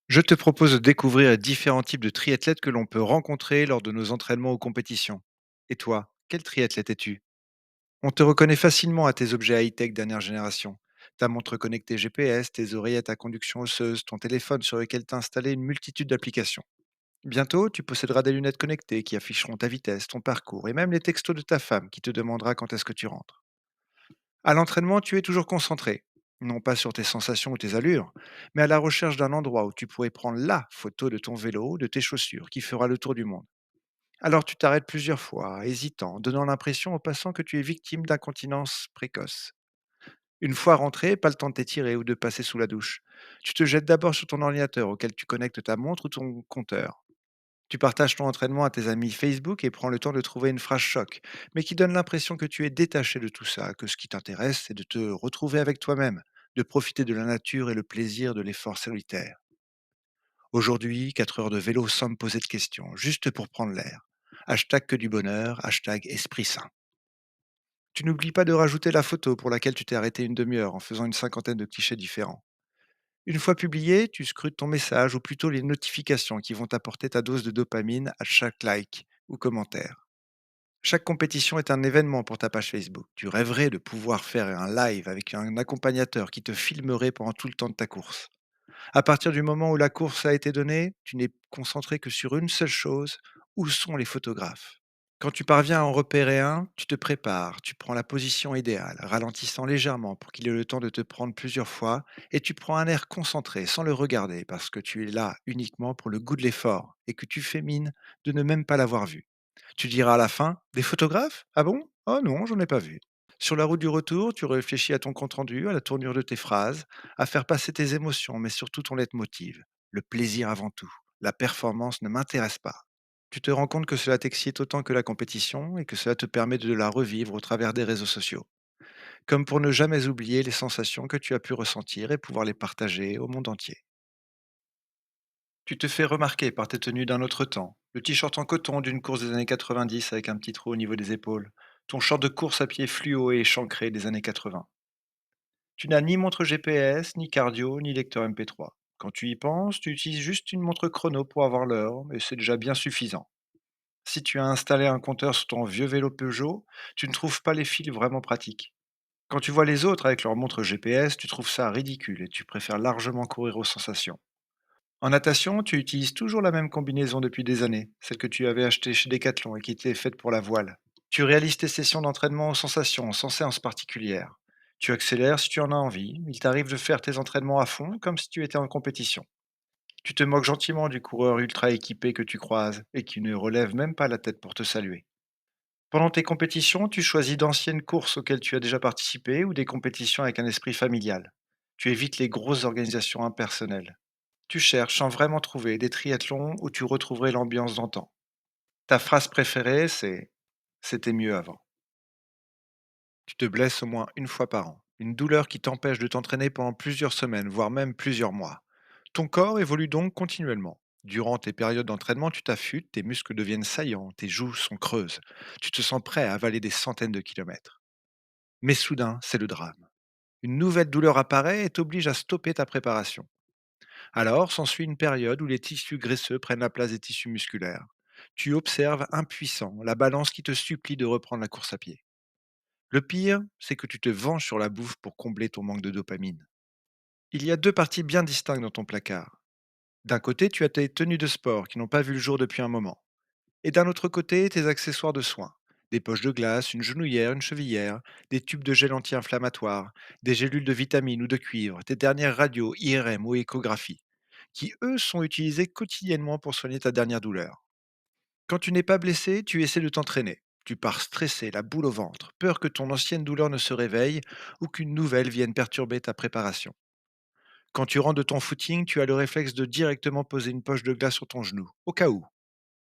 Je te propose de découvrir les différents types de triathlètes que l'on peut rencontrer lors de nos entraînements ou compétitions. Et toi, quel triathlète es-tu? On te reconnaît facilement à tes objets high-tech dernière génération. Ta montre connectée GPS, tes oreillettes à conduction osseuse, ton téléphone sur lequel t'as installé une multitude d'applications. Bientôt, tu posséderas des lunettes connectées qui afficheront ta vitesse, ton parcours et même les textos de ta femme qui te demandera quand est-ce que tu rentres. À l'entraînement, tu es toujours concentré, non pas sur tes sensations ou tes allures, mais à la recherche d'un endroit où tu pourrais prendre la photo de ton vélo ou de tes chaussures qui fera le tour du monde. Alors tu t'arrêtes plusieurs fois, hésitant, donnant l'impression aux passants que tu es victime d'incontinence précoce. Une fois rentré, pas le temps de t'étirer ou de passer sous la douche. Tu te jettes d'abord sur ton ordinateur auquel tu connectes ta montre ou ton compteur. Tu partages ton entraînement à tes amis Facebook et prends le temps de trouver une phrase choc, mais qui donne l'impression que tu es détaché de tout ça, que ce qui t'intéresse, c'est de te retrouver avec toi-même, de profiter de la nature et le plaisir de l'effort solitaire. Aujourd'hui, 4 heures de vélo sans me poser de questions, juste pour prendre l'air. Hashtag que du bonheur, hashtag esprit sain. Tu n'oublies pas de rajouter la photo pour laquelle tu t'es arrêté une demi-heure en faisant une cinquantaine de clichés différents. Une fois publié, tu scrutes ton message ou plutôt les notifications qui vont t'apporter ta dose de dopamine à chaque like ou commentaire. Chaque compétition est un événement pour ta page Facebook. Tu rêverais de pouvoir faire un live avec un accompagnateur qui te filmerait pendant tout le temps de ta course. À partir du moment où la course a été donnée, tu n'es concentré que sur une seule chose, où sont les photographes? Quand tu parviens à en repérer un, tu te prépares, tu prends la position idéale, ralentissant légèrement pour qu'il ait le temps de te prendre plusieurs fois, et tu prends un air concentré sans le regarder parce que tu es là uniquement pour le goût de l'effort et que tu fais mine de ne même pas l'avoir vu. Tu diras à la fin: «Des photographes? Ah bon? Oh non, j'en ai pas vu». Sur la route du retour, tu réfléchis à ton compte-rendu, à la tournure de tes phrases, à faire passer tes émotions, mais surtout ton leitmotiv. Le plaisir avant tout. La performance ne m'intéresse pas. Tu te rends compte que cela t'excite autant que la compétition et que cela te permet de la revivre au travers des réseaux sociaux. Comme pour ne jamais oublier les sensations que tu as pu ressentir et pouvoir les partager au monde entier. Tu te fais remarquer par tes tenues d'un autre temps. Le t-shirt en coton d'une course des années 90 avec un petit trou au niveau des épaules. Ton short de course à pied fluo et échancré des années 80. Tu n'as ni montre GPS, ni cardio, ni lecteur MP3. Quand tu y penses, tu utilises juste une montre chrono pour avoir l'heure, et c'est déjà bien suffisant. Si tu as installé un compteur sur ton vieux vélo Peugeot, tu ne trouves pas les fils vraiment pratiques. Quand tu vois les autres avec leur montre GPS, tu trouves ça ridicule et tu préfères largement courir aux sensations. En natation, tu utilises toujours la même combinaison depuis des années, celle que tu avais achetée chez Decathlon et qui était faite pour la voile. Tu réalises tes sessions d'entraînement aux sensations, sans séance particulière. Tu accélères si tu en as envie. Il t'arrive de faire tes entraînements à fond, comme si tu étais en compétition. Tu te moques gentiment du coureur ultra équipé que tu croises et qui ne relève même pas la tête pour te saluer. Pendant tes compétitions, tu choisis d'anciennes courses auxquelles tu as déjà participé ou des compétitions avec un esprit familial. Tu évites les grosses organisations impersonnelles. Tu cherches sans vraiment trouver des triathlons où tu retrouverais l'ambiance d'antan. Ta phrase préférée, c'est: «C'était mieux avant». Tu te blesses au moins une fois par an. Une douleur qui t'empêche de t'entraîner pendant plusieurs semaines, voire même plusieurs mois. Ton corps évolue donc continuellement. Durant tes périodes d'entraînement, tu t'affûtes, tes muscles deviennent saillants, tes joues sont creuses. Tu te sens prêt à avaler des centaines de kilomètres. Mais soudain, c'est le drame. Une nouvelle douleur apparaît et t'oblige à stopper ta préparation. Alors s'ensuit une période où les tissus graisseux prennent la place des tissus musculaires. Tu observes impuissant la balance qui te supplie de reprendre la course à pied. Le pire, c'est que tu te venges sur la bouffe pour combler ton manque de dopamine. Il y a deux parties bien distinctes dans ton placard. D'un côté, tu as tes tenues de sport qui n'ont pas vu le jour depuis un moment. Et d'un autre côté, tes accessoires de soins. Des poches de glace, une genouillère, une chevillère, des tubes de gel anti-inflammatoire, des gélules de vitamines ou de cuivre, tes dernières radios, IRM ou échographie, qui eux sont utilisés quotidiennement pour soigner ta dernière douleur. Quand tu n'es pas blessé, tu essaies de t'entraîner. Tu pars stressé, la boule au ventre, peur que ton ancienne douleur ne se réveille ou qu'une nouvelle vienne perturber ta préparation. Quand tu rentres de ton footing, tu as le réflexe de directement poser une poche de glace sur ton genou, au cas où.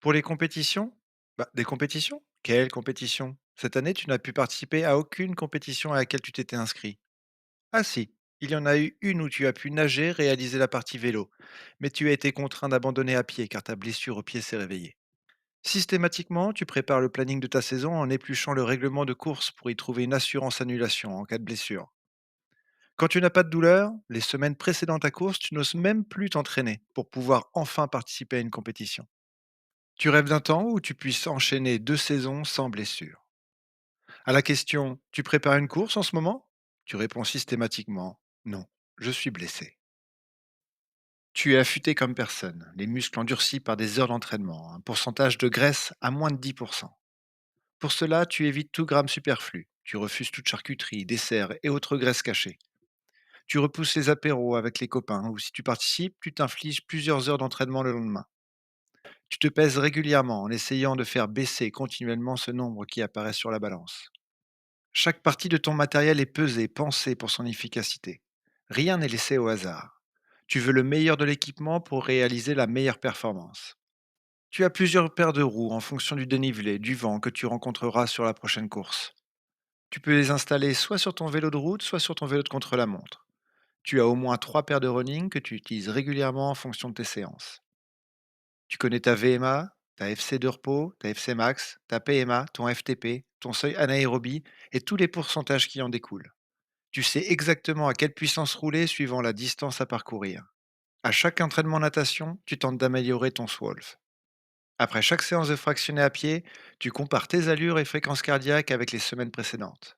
Pour les compétitions? Bah, des compétitions? Quelle compétition? Cette année, tu n'as pu participer à aucune compétition à laquelle tu t'étais inscrit. Ah si, il y en a eu une où tu as pu nager, réaliser la partie vélo, mais tu as été contraint d'abandonner à pied car ta blessure au pied s'est réveillée. Systématiquement, tu prépares le planning de ta saison en épluchant le règlement de course pour y trouver une assurance annulation en cas de blessure. Quand tu n'as pas de douleur, les semaines précédant ta course, tu n'oses même plus t'entraîner pour pouvoir enfin participer à une compétition. Tu rêves d'un temps où tu puisses enchaîner 2 saisons sans blessure. À la question «Tu prépares une course en ce moment?» Tu réponds systématiquement «Non, je suis blessé». Tu es affûté comme personne, les muscles endurcis par des heures d'entraînement, un pourcentage de graisse à moins de 10%. Pour cela, tu évites tout gramme superflu. Tu refuses toute charcuterie, dessert et autres graisses cachées. Tu repousses les apéros avec les copains ou si tu participes, tu t'infliges plusieurs heures d'entraînement le lendemain. Tu te pèses régulièrement en essayant de faire baisser continuellement ce nombre qui apparaît sur la balance. Chaque partie de ton matériel est pesée, pensée pour son efficacité. Rien n'est laissé au hasard. Tu veux le meilleur de l'équipement pour réaliser la meilleure performance. Tu as plusieurs paires de roues en fonction du dénivelé, du vent que tu rencontreras sur la prochaine course. Tu peux les installer soit sur ton vélo de route, soit sur ton vélo de contre-la-montre. Tu as au moins 3 paires de running que tu utilises régulièrement en fonction de tes séances. Tu connais ta VMA, ta FC de repos, ta FC max, ta PMA, ton FTP, ton seuil anaérobie et tous les pourcentages qui en découlent. Tu sais exactement à quelle puissance rouler suivant la distance à parcourir. À chaque entraînement natation, tu tentes d'améliorer ton Swolf. Après chaque séance de fractionné à pied, tu compares tes allures et fréquences cardiaques avec les semaines précédentes.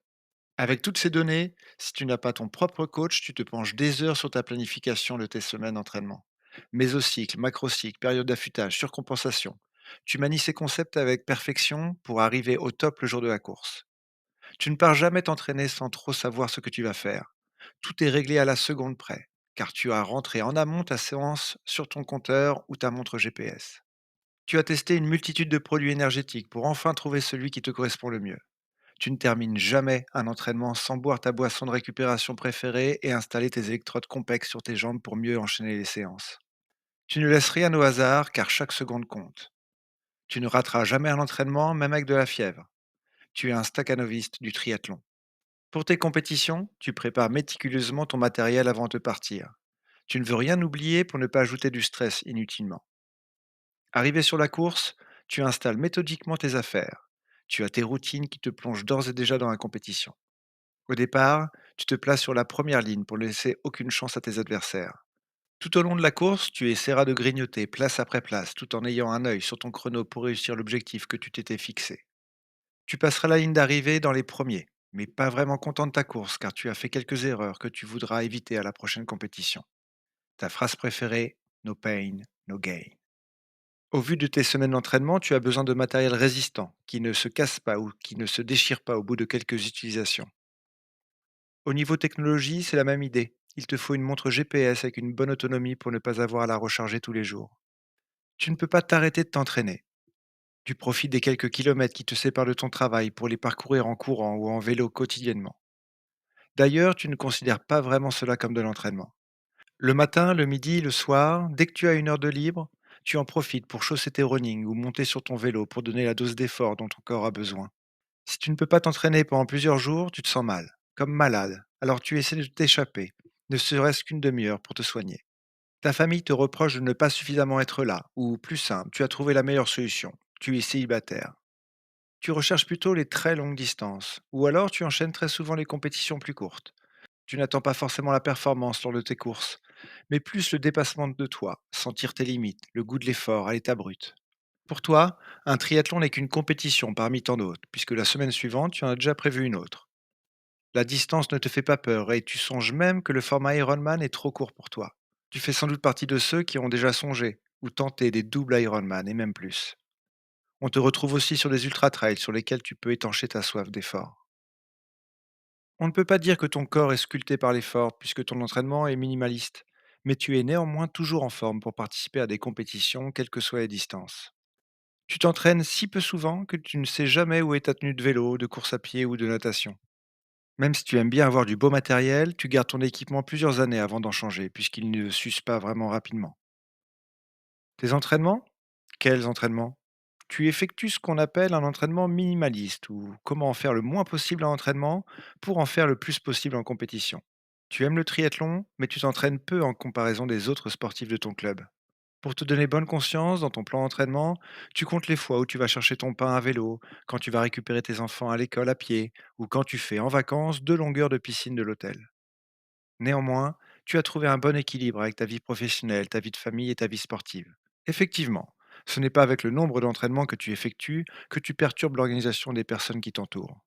Avec toutes ces données, si tu n'as pas ton propre coach, tu te penches des heures sur ta planification de tes semaines d'entraînement. Mésocycle, macrocycle, période d'affûtage, surcompensation. Tu manies ces concepts avec perfection pour arriver au top le jour de la course. Tu ne pars jamais t'entraîner sans trop savoir ce que tu vas faire. Tout est réglé à la seconde près, car tu as rentré en amont ta séance sur ton compteur ou ta montre GPS. Tu as testé une multitude de produits énergétiques pour enfin trouver celui qui te correspond le mieux. Tu ne termines jamais un entraînement sans boire ta boisson de récupération préférée et installer tes électrodes complexes sur tes jambes pour mieux enchaîner les séances. Tu ne laisses rien au hasard car chaque seconde compte. Tu ne rateras jamais un entraînement, même avec de la fièvre. Tu es un staccanoviste du triathlon. Pour tes compétitions, tu prépares méticuleusement ton matériel avant de partir. Tu ne veux rien oublier pour ne pas ajouter du stress inutilement. Arrivé sur la course, tu installes méthodiquement tes affaires. Tu as tes routines qui te plongent d'ores et déjà dans la compétition. Au départ, tu te places sur la première ligne pour ne laisser aucune chance à tes adversaires. Tout au long de la course, tu essaieras de grignoter place après place tout en ayant un œil sur ton chrono pour réussir l'objectif que tu t'étais fixé. Tu passeras la ligne d'arrivée dans les premiers, mais pas vraiment content de ta course car tu as fait quelques erreurs que tu voudras éviter à la prochaine compétition. Ta phrase préférée: No pain, no gain. Au vu de tes semaines d'entraînement, tu as besoin de matériel résistant, qui ne se casse pas ou qui ne se déchire pas au bout de quelques utilisations. Au niveau technologie, c'est la même idée. Il te faut une montre GPS avec une bonne autonomie pour ne pas avoir à la recharger tous les jours. Tu ne peux pas t'arrêter de t'entraîner. Tu profites des quelques kilomètres qui te séparent de ton travail pour les parcourir en courant ou en vélo quotidiennement. D'ailleurs, tu ne considères pas vraiment cela comme de l'entraînement. Le matin, le midi, le soir, dès que tu as une heure de libre, tu en profites pour chausser tes running ou monter sur ton vélo pour donner la dose d'effort dont ton corps a besoin. Si tu ne peux pas t'entraîner pendant plusieurs jours, tu te sens mal, comme malade. Alors tu essaies de t'échapper, ne serait-ce qu'une demi-heure pour te soigner. Ta famille te reproche de ne pas suffisamment être là, ou plus simple, tu as trouvé la meilleure solution. Tu es célibataire. Tu recherches plutôt les très longues distances, ou alors tu enchaînes très souvent les compétitions plus courtes. Tu n'attends pas forcément la performance lors de tes courses, mais plus le dépassement de toi, sentir tes limites, le goût de l'effort à l'état brut. Pour toi, un triathlon n'est qu'une compétition parmi tant d'autres, puisque la semaine suivante, tu en as déjà prévu une autre. La distance ne te fait pas peur et tu songes même que le format Ironman est trop court pour toi. Tu fais sans doute partie de ceux qui ont déjà songé ou tenté des doubles Ironman et même plus. On te retrouve aussi sur des ultra-trails sur lesquels tu peux étancher ta soif d'effort. On ne peut pas dire que ton corps est sculpté par l'effort puisque ton entraînement est minimaliste, mais tu es néanmoins toujours en forme pour participer à des compétitions, quelles que soient les distances. Tu t'entraînes si peu souvent que tu ne sais jamais où est ta tenue de vélo, de course à pied ou de natation. Même si tu aimes bien avoir du beau matériel, tu gardes ton équipement plusieurs années avant d'en changer, puisqu'il ne s'use pas vraiment rapidement. Tes entraînements? Quels entraînements? Tu effectues ce qu'on appelle un entraînement minimaliste, ou comment en faire le moins possible en entraînement pour en faire le plus possible en compétition. Tu aimes le triathlon, mais tu t'entraînes peu en comparaison des autres sportifs de ton club. Pour te donner bonne conscience dans ton plan d'entraînement, tu comptes les fois où tu vas chercher ton pain à vélo, quand tu vas récupérer tes enfants à l'école à pied, ou quand tu fais en vacances 2 longueurs de piscine de l'hôtel. Néanmoins, tu as trouvé un bon équilibre avec ta vie professionnelle, ta vie de famille et ta vie sportive. Effectivement, ce n'est pas avec le nombre d'entraînements que tu effectues que tu perturbes l'organisation des personnes qui t'entourent.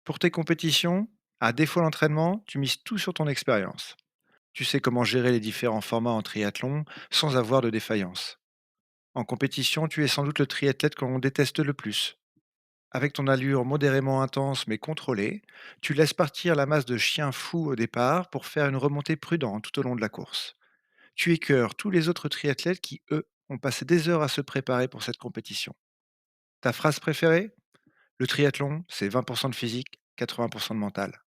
Pour tes compétitions, à défaut d'entraînement, tu mises tout sur ton expérience. Tu sais comment gérer les différents formats en triathlon sans avoir de défaillance. En compétition, tu es sans doute le triathlète que l'on déteste le plus. Avec ton allure modérément intense mais contrôlée, tu laisses partir la masse de chiens fous au départ pour faire une remontée prudente tout au long de la course. Tu écœures tous les autres triathlètes qui, eux, ont passé des heures à se préparer pour cette compétition. Ta phrase préférée? Le triathlon, c'est 20% de physique, 80% de mental.